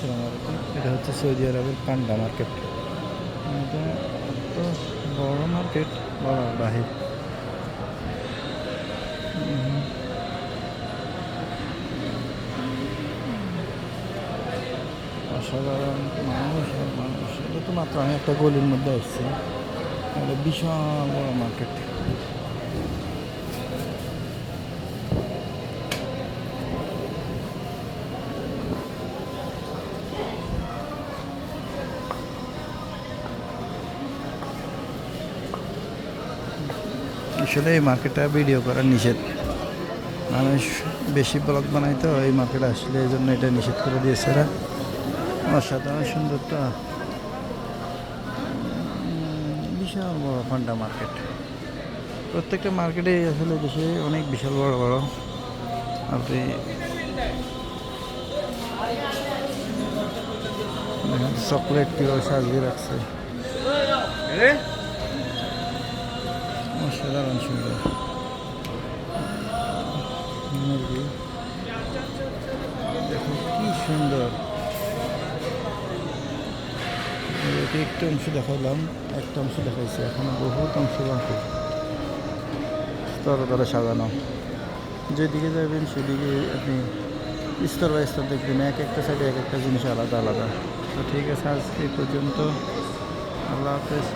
আসসালামু আলাইকুম। এটা হচ্ছে সৌদি আরবের পান্ডা মার্কেট। এটা তো বড় মার্কেট, বলার বাহির। অসাধারণ মানুষ আর মানুষ। এটা তো মাত্র আমি একটা গলির মধ্যে আসছি। এটা বিশাল বড় মার্কেট। আসলে এই মার্কেটটা ভিডিও করা নিষেধ। মানুষ বেশি ব্লগ বানায় তো এই মার্কেটে আসলে এই জন্য এটা নিষেধ করে দিয়েছে এরা। অসাধারণ সুন্দরটা, বিশাল বড় পান্ডা মার্কেট। প্রত্যেকটা মার্কেটে আসলে দেশে অনেক বিশাল বড় বড় আপনি চকলেট কীভাবে সাজিয়ে রাখছে, অসাধারণ সুন্দর। মুরগি দেখো কি সুন্দর। এটি একটু অংশ দেখালাম, একটা অংশ দেখাইছে, এখনো বহুত অংশ বাকি স্তরে তরে সাজানো। যেদিকে যাবেন সেদিকে আপনি স্তর বাই স্তর দেখবেন, এক একটা সাইডে এক একটা জিনিস আলাদা আলাদা। তো ঠিক আছে, আজকে এই পর্যন্ত। আল্লাহ হাফেজ।